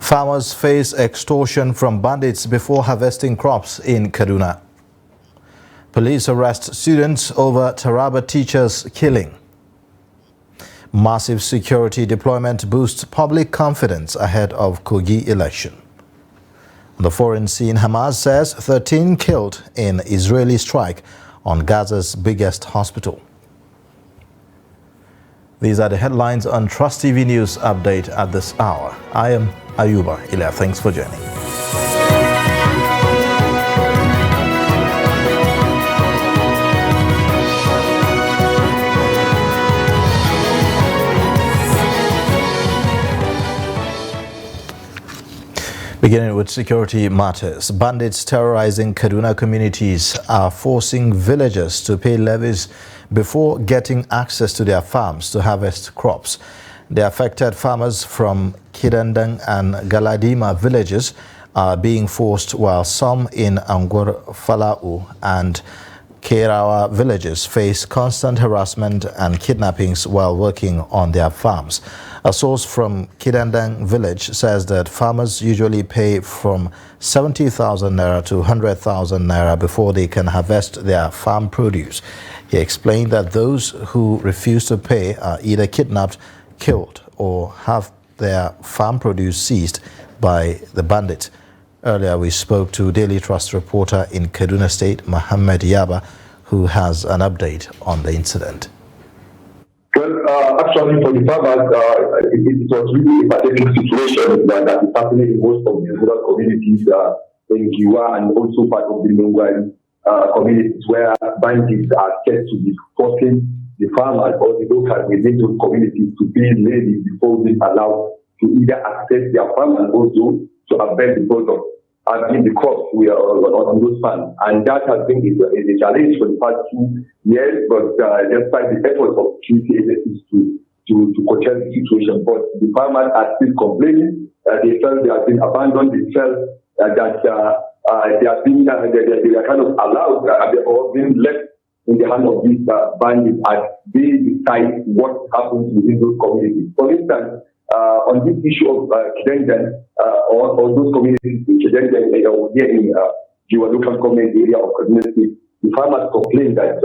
Farmers face extortion from bandits before harvesting crops in Kaduna. Police arrest students over Taraba teachers' killing. Massive security deployment boosts public confidence ahead of Kogi election. On the foreign scene, Hamas says 13 killed in Israeli strike on Gaza's biggest hospital. These are the headlines on Trust TV News Update at this hour. I am Ayuba Ila. Thanks for joining. Beginning with security matters, bandits terrorizing Kaduna communities are forcing villagers to pay levies before getting access to their farms to harvest crops. The affected farmers from Kidandang and Galadima villages are being forced, while some in Angor Falau and Kerawa villages face constant harassment and kidnappings while working on their farms. A source from Kidandang village says that farmers usually pay from 70,000 naira to 100,000 naira before they can harvest their farm produce. He explained that those who refuse to pay are either kidnapped, killed, or have their farm produce seized by the bandits. Earlier, we spoke to Daily Trust reporter in Kaduna State, Mohammed Yaba, who has an update on the incident. Well, actually, for the farmers, it was really a pathetic situation that is happening in most of the rural communities in Giwa and also part of the Nungwari communities, where bandits are said to be forcing the farmers or the locals within those communities to pay levies before being allowed to either access their farm and also to harvest the product and the crops we are on those farms. And that has been a challenge for the past 2 years, but despite the efforts of security agencies to curtail the situation, but the farmers are still complaining. They felt they have been abandoned. They felt that they are kind of allowed or being left in the hand of these bandits as they decide what happens within those communities. For instance, on this issue of Kidandang or those communities in Kidandang here in your local government area of Kaduna State, the farmers complain that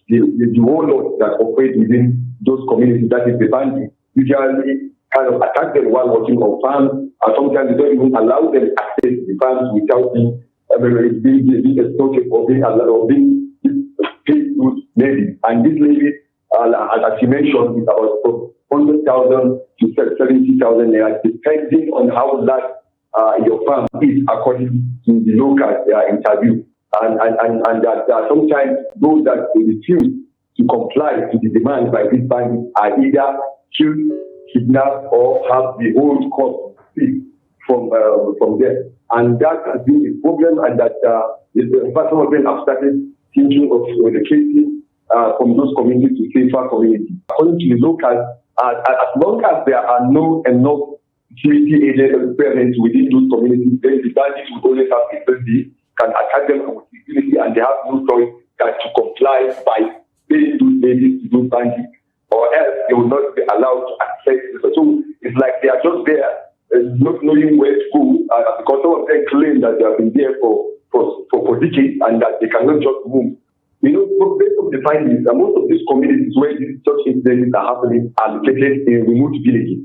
the warlords that operate within those communities, that is the bandits, usually kind of attack them while working on farms, and sometimes they don't even allow them access the farms without being extorted or being paid good levy. And this levy, as you mentioned, is about 100,000 to 70,000 naira, depending on how large your farm is according to the local interview. And that sometimes those that refuse to comply to the demands by these bandits are either killed, kidnapped, or have the whole cost seized from them. And that has been a problem, and that in fact some of them have started thinking of relocating from those communities to safer communities. According to the locals, as long as there are no enough security agents present within those communities, then the bandits will always have ability, can attack them with impunity, and they have no choice than to comply by paying those levies to those bandits, or else they will not be allowed to access it. So it's like they are just there, not knowing where to go, because some of them claim that they have been there for decades and that they cannot just move. You know, based on the findings, most of these communities where these such incidents are happening are located in remote villages.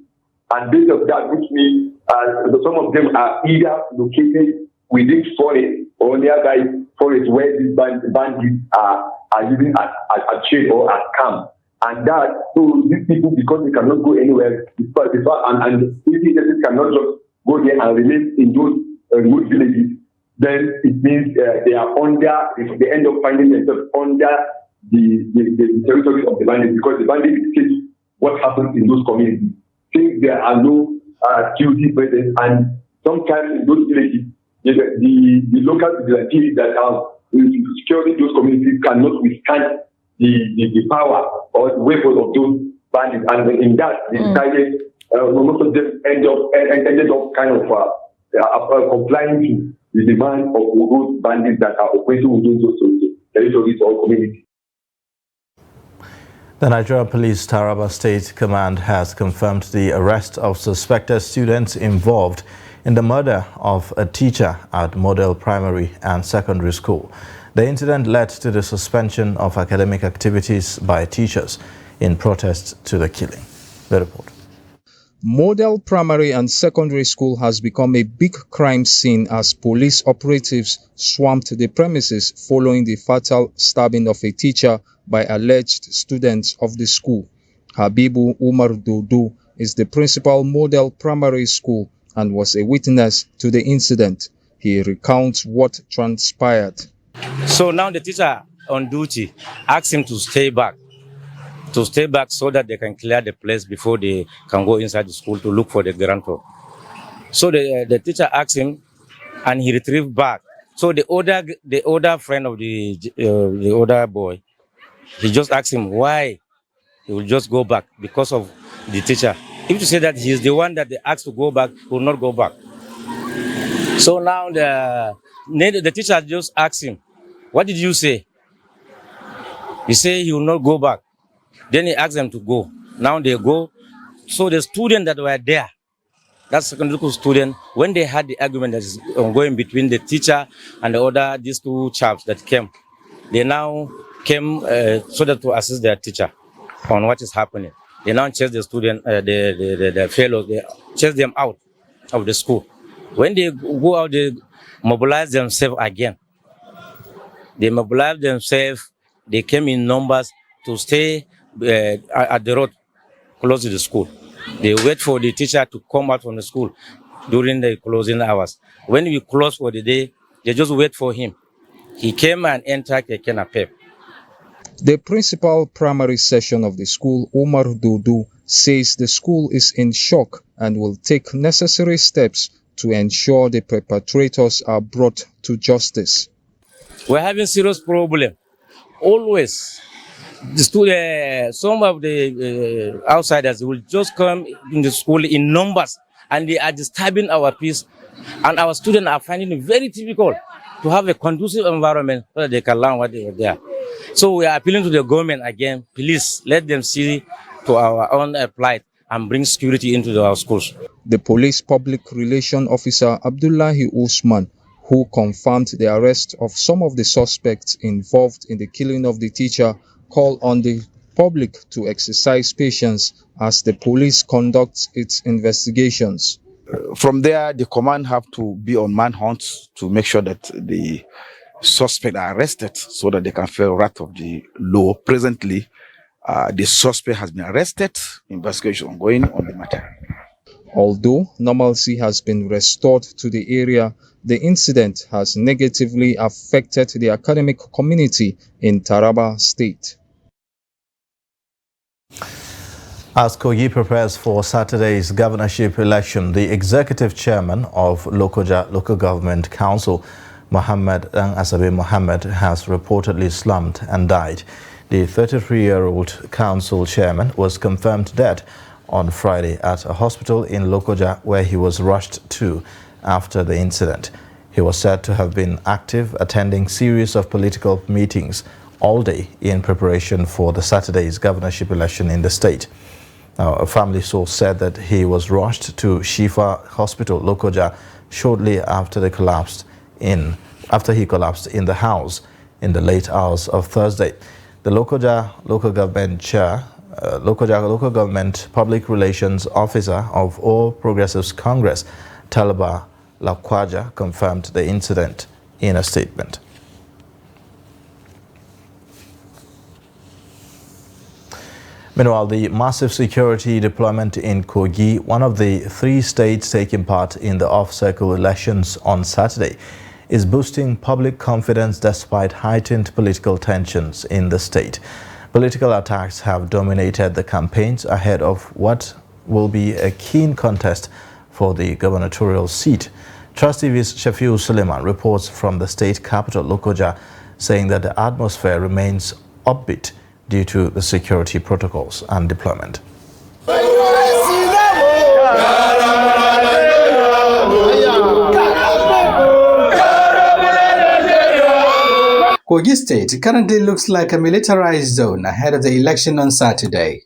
And based on that, which means some of them are either located within forest or nearby forest where these bandits are using as trade or as camp. And that, so these people, because they cannot go anywhere, and security agencies cannot just go there and remain in those remote villages, then it means they are under, they end up finding themselves under the territory of the bandits, because the bandits dictate what happens in those communities. Since there are no security presence, and sometimes in those villages, the local vigilantes that are securing those communities cannot withstand the power or the weapons of those bandits, and in that they decided most of them ended up kind of complying to the demand of those bandits that are operating within those territories or communities. The Nigeria Police Taraba State Command has confirmed the arrest of suspected students involved in the murder of a teacher at Model Primary and Secondary School. The incident led to the suspension of academic activities by teachers in protest to the killing. The report. Model Primary and Secondary School has become a big crime scene as police operatives swamped the premises following the fatal stabbing of a teacher by alleged students of the school. Habibu Umar Dodo is the principal Model Primary School and was a witness to the incident. He recounts what transpired. So now the teacher on duty asked him to stay back so that they can clear the place before they can go inside the school to look for the guarantor. So the teacher asked him and he retrieved back. So the older friend of the older boy, he just asked him why he will just go back because of the teacher. If you say that he is the one that they asked to go back, he will not go back. So now the teacher just asked him, what did you say? He said he will not go back. Then he asked them to go. Now they go. So the students that were there, that secondary school student, when they had the argument that is ongoing between the teacher and these two chaps that came, they now came so that to assist their teacher on what is happening. They now chase the student, the fellows, they chase them out of the school. When they go out, they mobilize themselves again. They mobilized themselves. They came in numbers to stay at the road close to the school. They wait for the teacher to come out from the school during the closing hours. When we close for the day, they just wait for him. He came and entered the canopy. The principal primary section of the school, Omar Dodo, says the school is in shock and will take necessary steps to ensure the perpetrators are brought to justice. We're having serious problem. Always, some of the outsiders will just come in the school in numbers and they are disturbing our peace. And our students are finding it very difficult to have a conducive environment so that they can learn what they were there. So we are appealing to the government again, please let them see to our own plight and bring security into our schools. The police public relation officer Abdullahi Usman, who confirmed the arrest of some of the suspects involved in the killing of the teacher, called on the public to exercise patience as the police conducts its investigations. From there, the command have to be on manhunt to make sure that the suspects are arrested so that they can feel wrath of the law. Presently, the suspect has been arrested. Investigation ongoing on the matter. Although normalcy has been restored to the area, the incident has negatively affected the academic community in Taraba State. As Kogi prepares for Saturday's governorship election, the executive chairman of Lokoja Local Government Council, Mohammed Asabe Mohammed, has reportedly slumped and died. The 33-year-old council chairman was confirmed dead on Friday at a hospital in Lokoja, where he was rushed to after the incident. He was said to have been active, attending series of political meetings all day in preparation for the Saturday's governorship election in the state. Now, a family source said that he was rushed to Shifa Hospital, Lokoja, shortly after he collapsed in the house in the late hours of Thursday. The Lokoja Local Government Chair, Lokoja Local Government Public Relations Officer of All Progressives Congress, Talaba Lakwaja, confirmed the incident in a statement. Meanwhile, the massive security deployment in Kogi, one of the 3 states taking part in the off-cycle elections on Saturday, is boosting public confidence despite heightened political tensions in the state. Political attacks have dominated the campaigns ahead of what will be a keen contest for the gubernatorial seat. Trust TV's Shafiu Suleiman reports from the state capital, Lokoja, saying that the atmosphere remains upbeat due to the security protocols and deployment. Kogi State currently looks like a militarized zone ahead of the election on Saturday.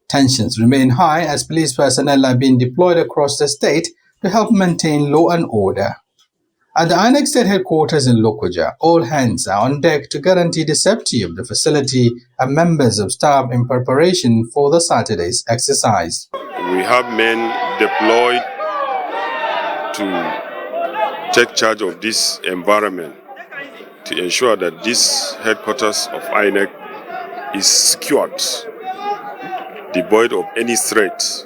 Tensions remain high as police personnel are being deployed across the state to help maintain law and order. At the INEC State Headquarters in Lokoja, all hands are on deck to guarantee the safety of the facility and members of staff in preparation for the Saturday's exercise. We have men deployed to take charge of this environment to ensure that this headquarters of INEC is secured, devoid of any threat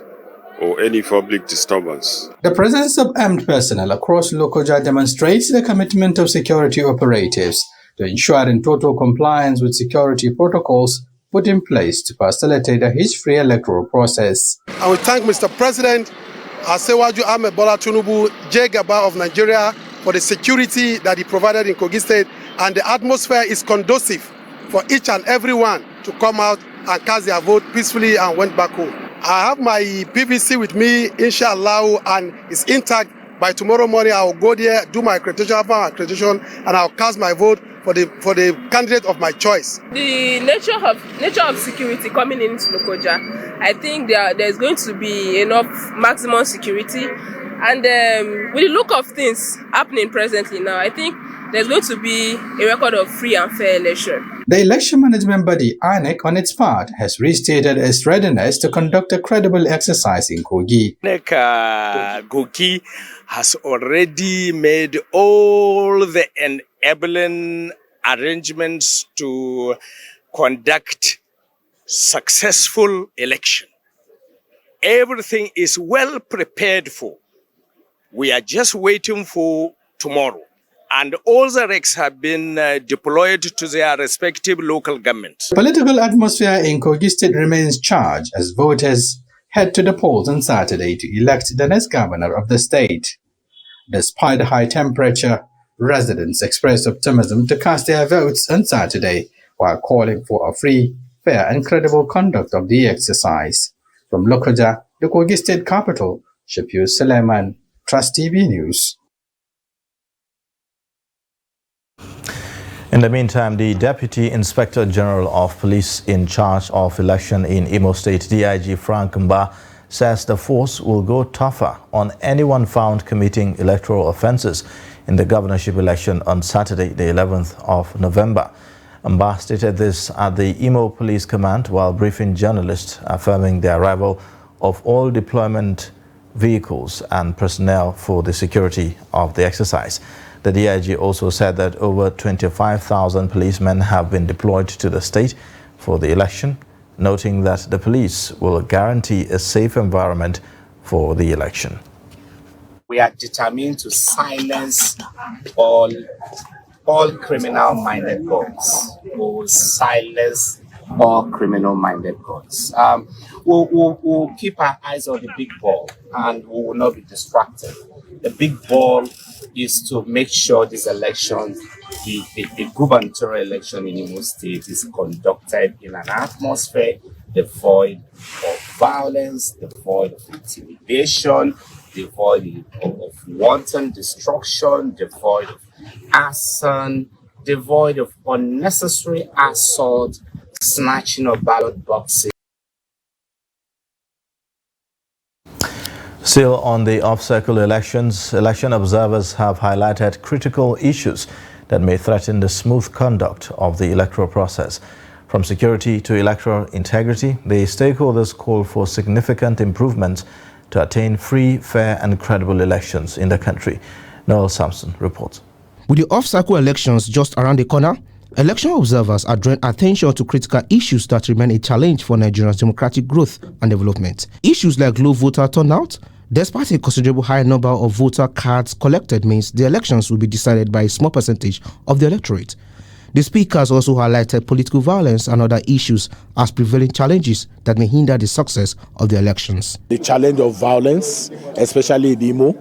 or any public disturbance. The presence of armed personnel across Lokoja demonstrates the commitment of security operatives to ensuring total compliance with security protocols put in place to facilitate a hitch-free electoral process. I will thank Mr. President Asewaju Ahmed Bola Tinubu, Jegaba of Nigeria, for the security that he provided in Kogi State, and the atmosphere is conducive for each and everyone to come out and cast their vote peacefully and went back home. I have my PVC with me, inshallah, and it's intact. By tomorrow morning, I will go there, do my accreditation, and I'll cast my vote for the candidate of my choice. The nature of security coming into Lokoja, I think there's going to be enough maximum security, and with the look of things happening presently now, I think there's going to be a record of free and fair election. The election management body INEC, on its part, has restated its readiness to conduct a credible exercise in Kogi. INEC Kogi has already made all the enabling arrangements to conduct successful election. Everything is well prepared for. We are just waiting for tomorrow. And all the RECs have been deployed to their respective local governments. The political atmosphere in Kogi State remains charged as voters head to the polls on Saturday to elect the next governor of the state. Despite the high temperature, residents expressed optimism to cast their votes on Saturday while calling for a free, fair and credible conduct of the exercise. From Lokoja, the Kogi State capital, Shafiu Suleiman, Trust TV News. In the meantime, the Deputy Inspector General of Police in charge of election in Imo State, DIG Frank Mba, says the force will go tougher on anyone found committing electoral offences in the governorship election on Saturday, the 11th of November. Mba stated this at the Imo Police Command while briefing journalists, affirming the arrival of all deployment vehicles and personnel for the security of the exercise. The DIG also said that over 25,000 policemen have been deployed to the state for the election, noting that the police will guarantee a safe environment for the election. We are determined to silence all criminal-minded goals. We will silence all criminal-minded goals. We'll keep our eyes on the big ball and we will not be distracted. The big ball is to make sure this election, the gubernatorial election in Imo State, is conducted in an atmosphere devoid of violence, devoid of intimidation, devoid of wanton destruction, devoid of arson, devoid of unnecessary assault, snatching of ballot boxes. Still on the off-cycle elections, election observers have highlighted critical issues that may threaten the smooth conduct of the electoral process. From security to electoral integrity, the stakeholders call for significant improvements to attain free, fair and credible elections in the country. Noel Sampson reports. With the off-cycle elections just around the corner, election observers are drawing attention to critical issues that remain a challenge for Nigeria's democratic growth and development. Issues like low voter turnout. Despite a considerable high number of voter cards collected means the elections will be decided by a small percentage of the electorate. The speakers also highlighted political violence and other issues as prevailing challenges that may hinder the success of the elections. The challenge of violence, especially in Imo,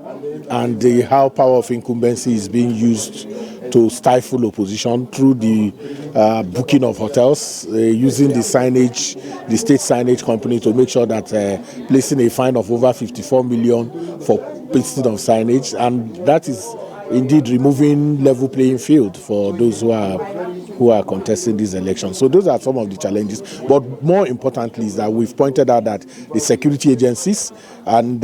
and how power of incumbency is being used to stifle opposition through the booking of hotels, using the signage, the state signage company to make sure that placing a fine of over 54 million for pasting of signage, and that is indeed removing level playing field for those who are contesting these elections. So those are some of the challenges. But more importantly is that we've pointed out that the security agencies and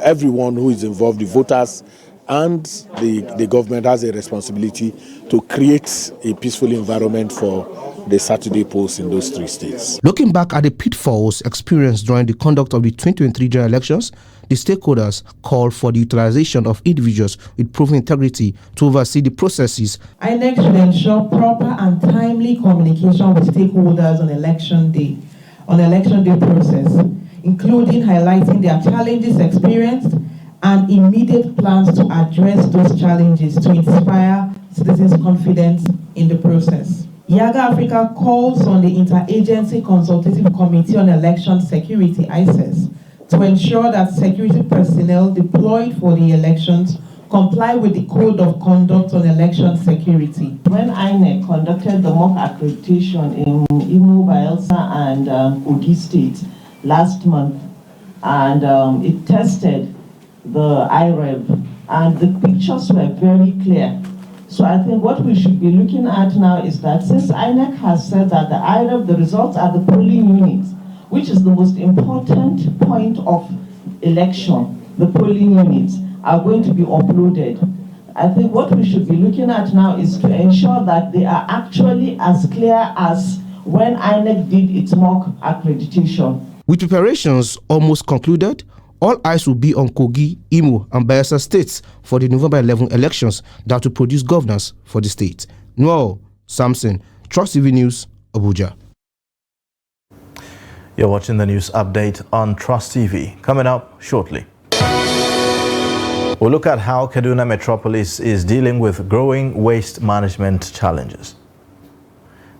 everyone who is involved, the voters and the government, has a responsibility to create a peaceful environment for the Saturday polls in those 3 states. Looking back at the pitfalls experienced during the conduct of the 2023 general elections, the stakeholders called for the utilization of individuals with proven integrity to oversee the processes. INEC should ensure proper and timely communication with stakeholders on election day process, including highlighting their challenges experienced and immediate plans to address those challenges to inspire citizens' confidence in the process. Yaga Africa calls on the Interagency Consultative Committee on Election Security, ICES, to ensure that security personnel deployed for the elections comply with the Code of Conduct on Election Security. When INEC conducted the mock accreditation in Imo, Bayelsa, and Kogi State last month, and it tested the IREV, and the pictures were very clear. So I think what we should be looking at now is that since INEC has said that the IREV, the results are the polling units, which is the most important point of election, the polling units are going to be uploaded. I think what we should be looking at now is to ensure that they are actually as clear as when INEC did its mock accreditation. With preparations almost concluded, all eyes will be on Kogi, Imo, and Bayelsa states for the November 11 elections that will produce governors for the state. Noel Samson, Trust TV News, Abuja. You're watching the news update on Trust TV. Coming up shortly, we'll look at how Kaduna Metropolis is dealing with growing waste management challenges.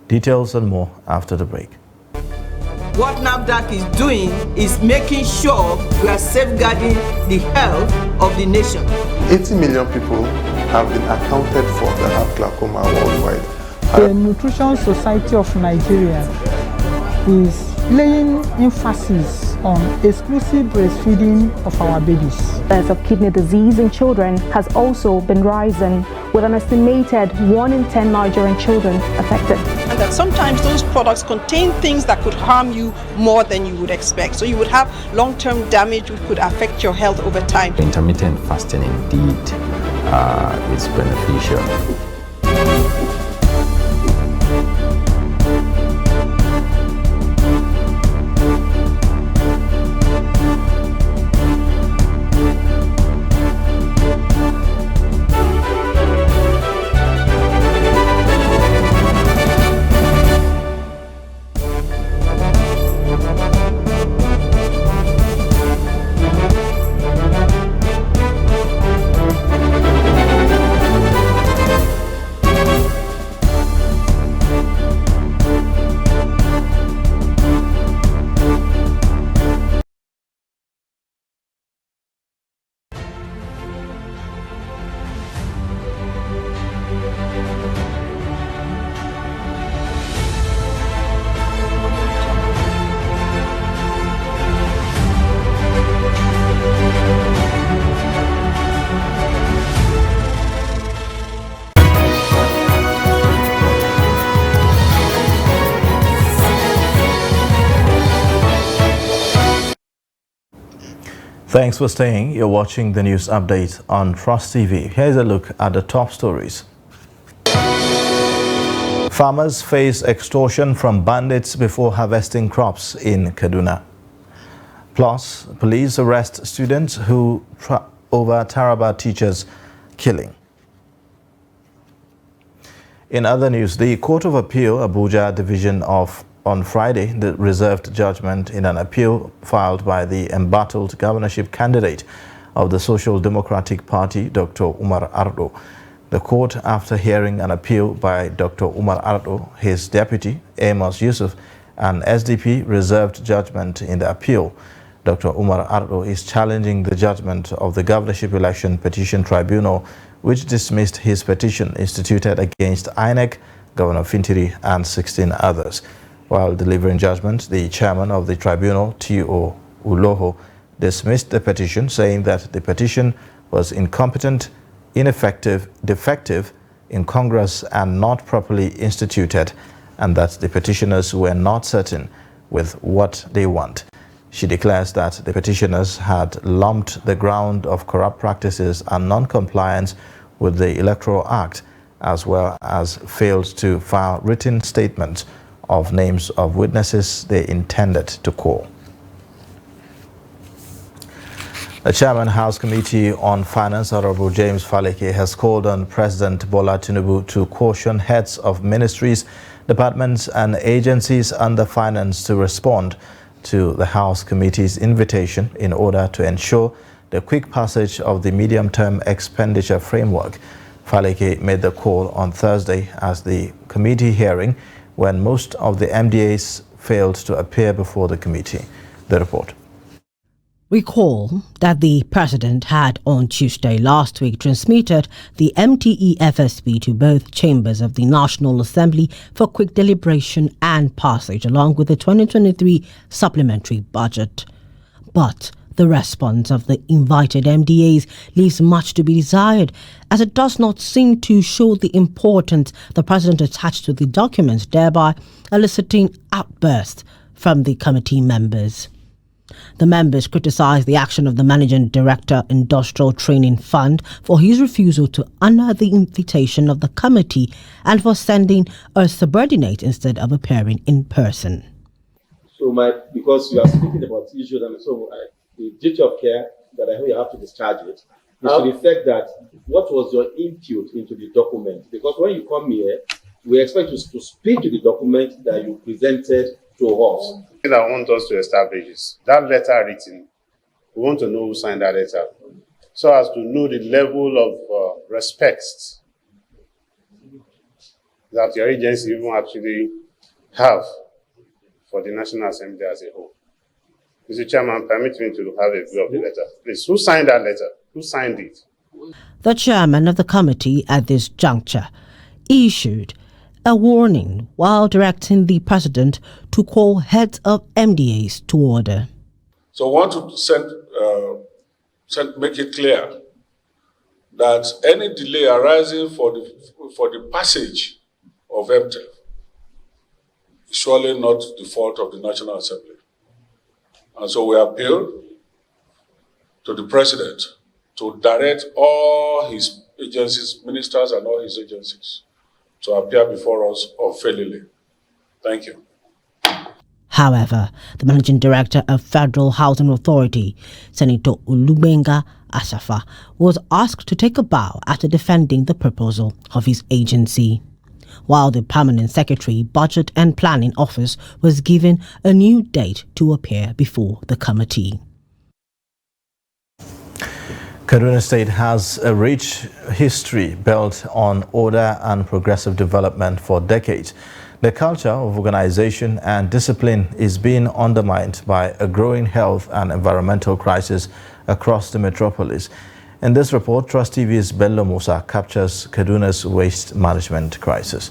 Details and more after the break. What NAFDAC is doing is making sure we are safeguarding the health of the nation. 80 million people have been accounted for that have glaucoma worldwide. The Nutrition Society of Nigeria is laying emphasis on exclusive breastfeeding of our babies. The incidence of kidney disease in children has also been rising, with an estimated 1 in 10 Nigerian children affected. And that sometimes those products contain things that could harm you more than you would expect. So you would have long-term damage which could affect your health over time. Intermittent fasting indeed is beneficial. Thanks for staying. You're watching the news update on Trust TV. Here's a look at the top stories. Farmers face extortion from bandits before harvesting crops in Kaduna. Plus, police arrest students who over Taraba teachers' killing. In other news, the Court of Appeal, Abuja Division on Friday, the reserved judgment in an appeal filed by the embattled governorship candidate of the Social Democratic Party, Dr. Umar Ardo. The court, after hearing an appeal by Dr. Umar Ardo, his deputy, Amos Yusuf, and SDP, reserved judgment in the appeal. Dr. Umar Ardo is challenging the judgment of the governorship election petition tribunal, which dismissed his petition instituted against INEC, Governor Fintiri, and 16 others. While delivering judgment, the chairman of the tribunal, T.O. Uloho, dismissed the petition, saying that the petition was incompetent, ineffective, defective, incongruous, and not properly instituted, and that the petitioners were not certain with what they want. She declares that the petitioners had lumped the ground of corrupt practices and non-compliance with the Electoral Act, as well as failed to file written statements of names of witnesses they intended to call. The Chairman House Committee on Finance, Honorable James Faleke, has called on President Bola Tinubu to caution heads of ministries, departments and agencies under finance to respond to the House Committee's invitation in order to ensure the quick passage of the medium-term expenditure framework. Faleke made the call on Thursday as the committee hearing when most of the MDAs failed to appear before the committee. The report. Recall that the President had on Tuesday last week transmitted the MTE FSP to both chambers of the National Assembly for quick deliberation and passage along with the 2023 supplementary budget. But the response of the invited MDAs leaves much to be desired, as it does not seem to show the importance the President attached to the documents, thereby eliciting outbursts from the committee members. The members criticised the action of the Managing Director, Industrial Training Fund, for his refusal to honour the invitation of the committee and for sending a subordinate instead of appearing in person. So, because you are speaking about issues, and so the duty of care that I know you have to discharge it is to the effect that what was your input into the document? Because when you come here, we expect you to speak to the document that you presented to us. The thing I want us to establish is that letter written. We want to know who signed that letter, so as to know the level of respect that your agency even actually have for the National Assembly as a whole. Mr. Chairman, permit me to have a view of the letter. Please, who signed that letter? Who signed it? The chairman of the committee at this juncture issued a warning while directing the President to call heads of MDAs to order. So I want to make it clear that any delay arising for the passage of MTEF is surely not the fault of the National Assembly. And so we appeal to the President to direct all his agencies, ministers and all his agencies, to appear before us unfailingly. Thank you. However, the Managing Director of Federal Housing Authority, Senator Olubenga Asafa, was asked to take a bow after defending the proposal of his agency, while the Permanent Secretary, Budget and Planning Office was given a new date to appear before the committee. Kaduna State has a rich history built on order and progressive development for decades. The culture of organization and discipline is being undermined by a growing health and environmental crisis across the metropolis. In this report, Trust TV's Bello Musa captures Kaduna's waste management crisis.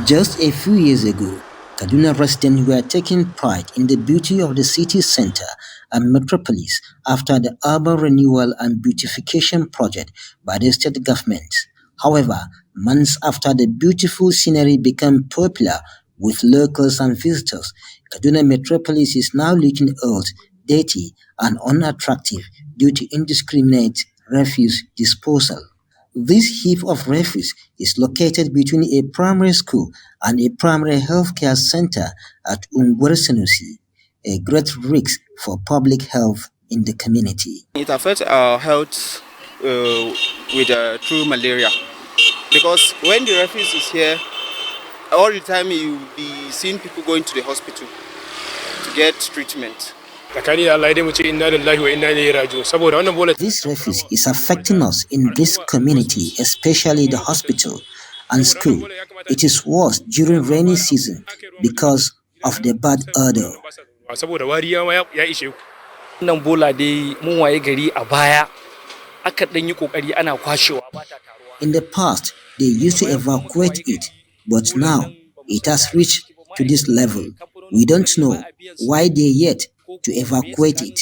Just a few years ago, Kaduna residents were taking pride in the beauty of the city center and metropolis after the urban renewal and beautification project by the state government. However, months after the beautiful scenery became popular with locals and visitors, Kaduna metropolis is now looking old, dirty, and unattractive due to indiscriminate refuse disposal. This heap of refuse is located between a primary school and a primary healthcare center at Ungweresenusi, a great risk for public health in the community. It affects our health with through malaria, because when the refuse is here, all the time you'll be seeing people going to the hospital to get treatment. This refuse is affecting us in this community, especially the hospital and school. It is worse during rainy season because of the bad odor. In the past, they used to evacuate it, but now it has reached to this level. We don't know why they yet to evacuate it.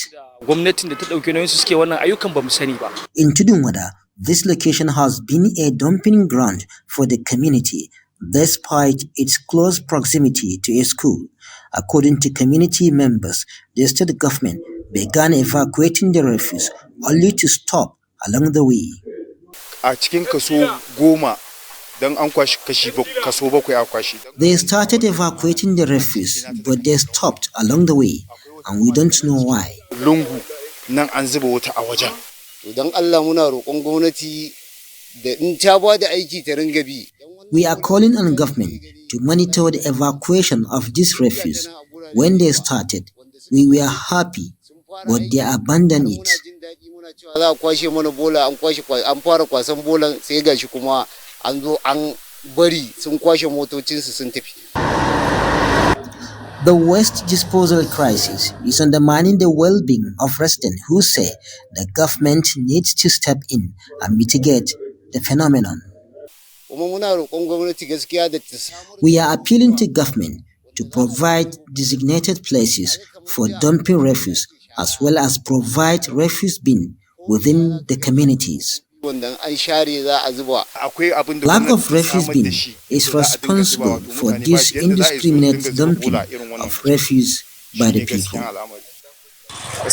In Tudunwada, this location has been a dumping ground for the community, despite its close proximity to a school. According to community members, the state government began evacuating the refuse only to stop along the way. They started evacuating the refuse, but they stopped along the way, and we don't know why. We are calling on government to monitor the evacuation of this refuse. When they started, we were happy, but they abandoned it. The waste disposal crisis is undermining the well-being of residents who say the government needs to step in and mitigate the phenomenon. We are appealing to government to provide designated places for dumping refuse as well as provide refuse bin within the communities. Lack of refuse bin is responsible for this indiscriminate dumping of refuse by the people.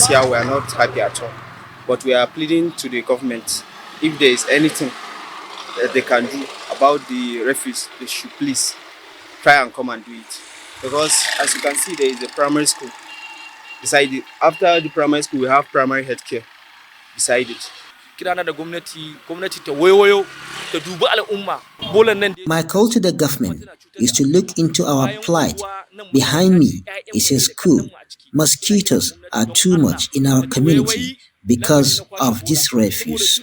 Yeah, we are not happy at all, but we are pleading to the government, if there is anything that they can do about the refuse, they should please try and come and do it. Because as you can see, there is a primary school beside it. After the primary school, we have primary health care beside it. My call to the government is to look into our plight. Behind me is a school. Mosquitoes are too much in our community because of this refuse.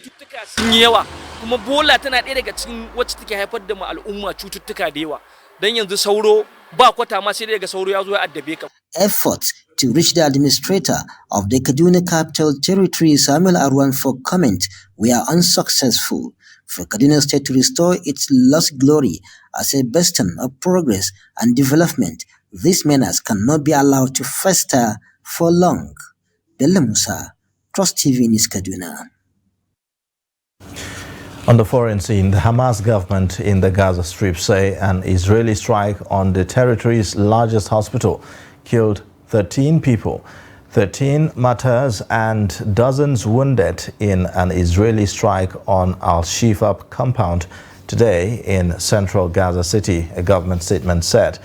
Efforts to reach the administrator of the Kaduna Capital Territory, Samuel Arwan, for comment were unsuccessful. For Kaduna State to restore its lost glory as a bastion of progress and development, this menace cannot be allowed to fester for long. Bello Musa, Trust TV News, Kaduna. On the foreign scene, the Hamas government in the Gaza Strip say an Israeli strike on the territory's largest hospital killed 13 people, 13 martyrs and dozens wounded in an Israeli strike on Al-Shifa compound today in central Gaza City, a government statement said.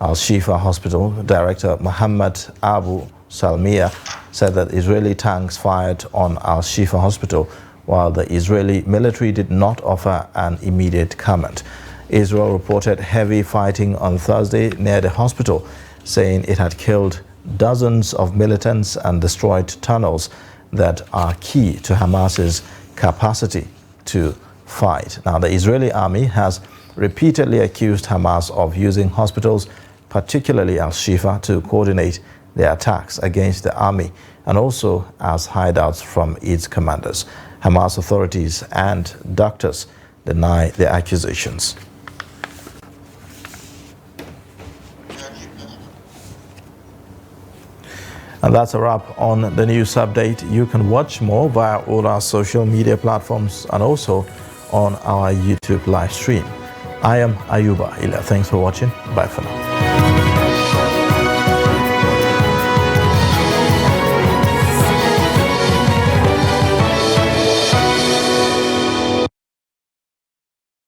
Al-Shifa Hospital Director Mohammed Abu Salmiya said that Israeli tanks fired on Al-Shifa Hospital, while the Israeli military did not offer an immediate comment. Israel reported heavy fighting on Thursday near the hospital, saying it had killed dozens of militants and destroyed tunnels that are key to Hamas's capacity to fight. Now, the Israeli army has repeatedly accused Hamas of using hospitals, particularly Al-Shifa, to coordinate their attacks against the army and also as hideouts from its commanders. Hamas authorities and doctors deny the accusations. And that's a wrap on the news update. You can watch more via all our social media platforms and also on our YouTube live stream. I am Ayuba Ila. Thanks for watching. Bye for now.